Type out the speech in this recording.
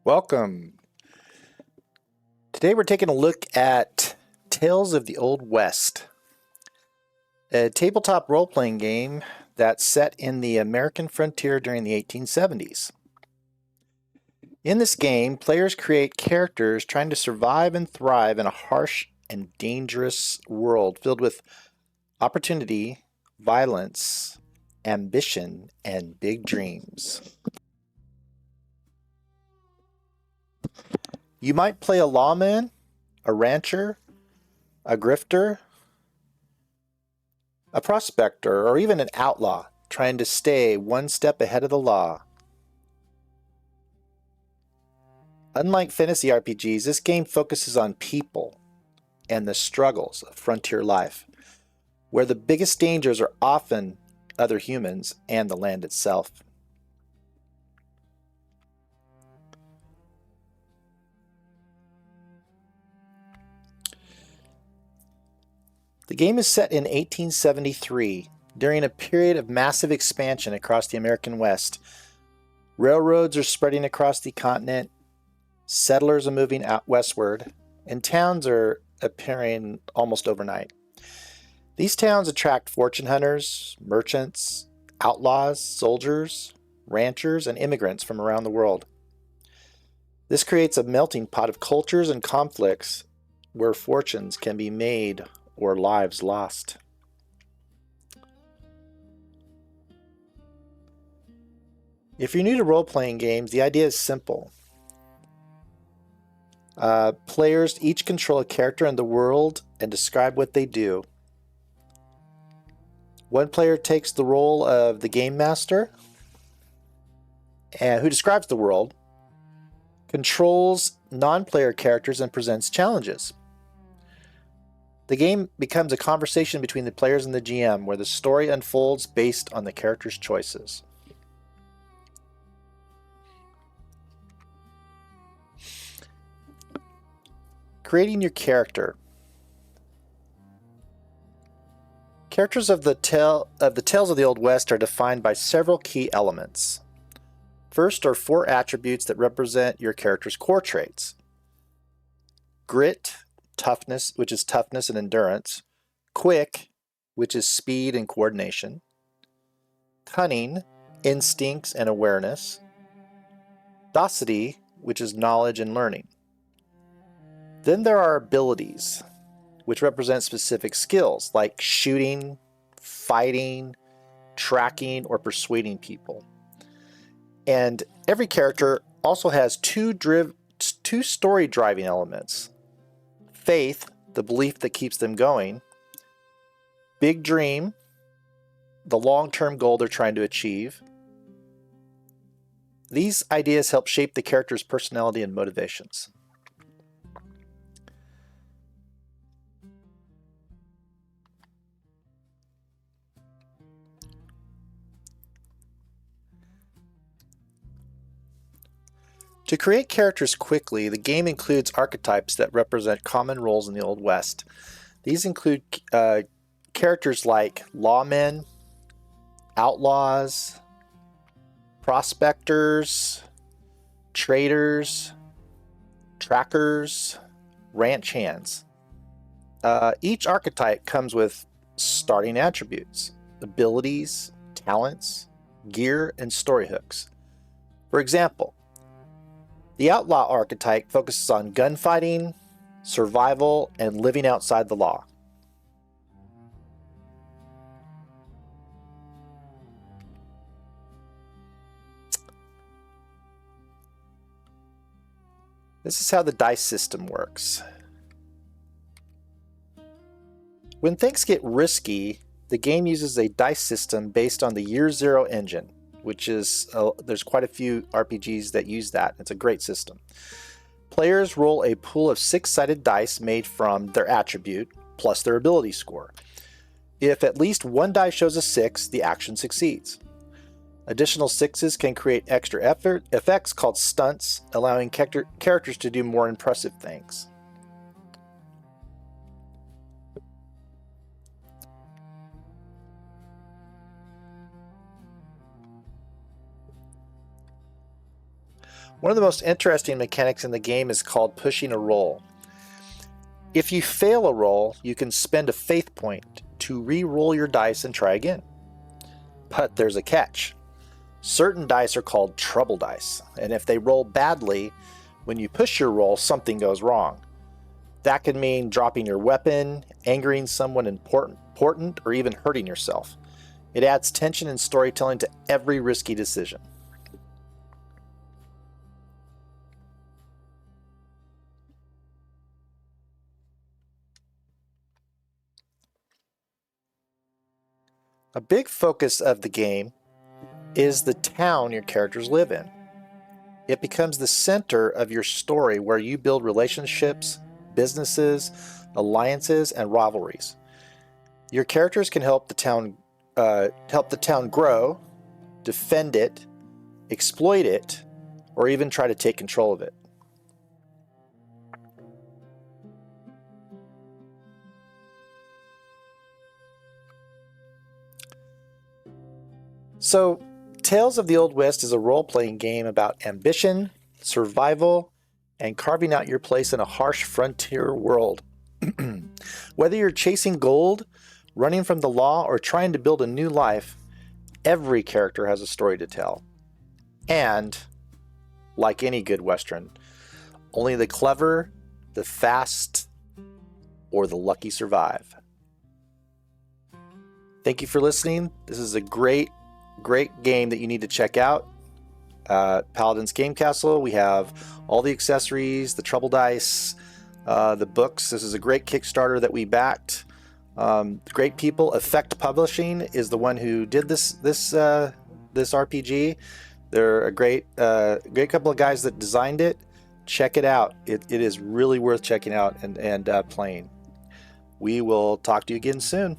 Welcome. Today we're taking a look at Tales of the Old West, a tabletop role-playing game that's set in the American frontier during the 1870s. In this game, players create characters trying to survive and thrive in a harsh and dangerous world filled with opportunity, violence, ambition, and big dreams. You might play a lawman, a rancher, a grifter, a prospector, or even an outlaw trying to stay one step ahead of the law. Unlike fantasy RPGs, this game focuses on people and the struggles of frontier life, where the biggest dangers are often other humans and the land itself. The game is set in 1873, during a period of massive expansion across the American West. Railroads are spreading across the continent, settlers are moving out westward, and towns are appearing almost overnight. These towns attract fortune hunters, merchants, outlaws, soldiers, ranchers, and immigrants from around the world. This creates a melting pot of cultures and conflicts where fortunes can be made or lives lost. If you're new to role-playing games, the idea is simple. Players each control a character in the world and describe what they do. One player takes the role of the game master, who describes the world, controls non-player characters, and presents challenges. The game becomes a conversation between the players and the GM, where the story unfolds based on the character's choices. Creating your character. Characters of the Tales of the Old West are defined by several key elements. First are 4 attributes that represent your character's core traits: grit, toughness, which is toughness and endurance; quick, which is speed and coordination; cunning, instincts and awareness; docility, which is knowledge and learning. Then there are abilities, which represent specific skills like shooting, fighting, tracking, or persuading people. And every character also has two story driving elements: faith, the belief that keeps them going; big dream, the long-term goal they're trying to achieve. These ideas help shape the character's personality and motivations. To create characters quickly, the game includes archetypes that represent common roles in the Old West. These include characters like lawmen, outlaws, prospectors, traders, trackers, ranch hands. Each archetype comes with starting attributes, abilities, talents, gear, and story hooks. For example, the outlaw archetype focuses on gunfighting, survival, and living outside the law. This is how the dice system works. When things get risky, the game uses a dice system based on the Year Zero engine, which is, there's quite a few RPGs that use that. It's a great system. Players roll a pool of 6-sided dice made from their attribute plus their ability score. If at least one die shows a 6, the action succeeds. Additional 6s can create extra effects called stunts, allowing characters to do more impressive things. One of the most interesting mechanics in the game is called pushing a roll. If you fail a roll, you can spend a faith point to re-roll your dice and try again. But there's a catch. Certain dice are called trouble dice, and if they roll badly, when you push your roll, something goes wrong. That could mean dropping your weapon, angering someone important, or even hurting yourself. It adds tension and storytelling to every risky decision. A big focus of the game is the town your characters live in. It becomes the center of your story where you build relationships, businesses, alliances, and rivalries. Your characters can help the town grow, defend it, exploit it, or even try to take control of it. So, Tales of the Old West is a role-playing game about ambition, survival, and carving out your place in a harsh frontier world. Whether you're chasing gold, running from the law, or trying to build a new life, every character has a story to tell. And, like any good Western, only the clever, the fast, or the lucky survive. Thank you for listening. This is a great game that you need to check out. Paladins Game Castle. We have all the accessories, the trouble dice, the books. This is a great Kickstarter that we backed. Great people. Effect Publishing is the one who did this RPG. They're a great couple of guys that designed it. Check it out. It is really worth checking out and playing. We will talk to you again soon.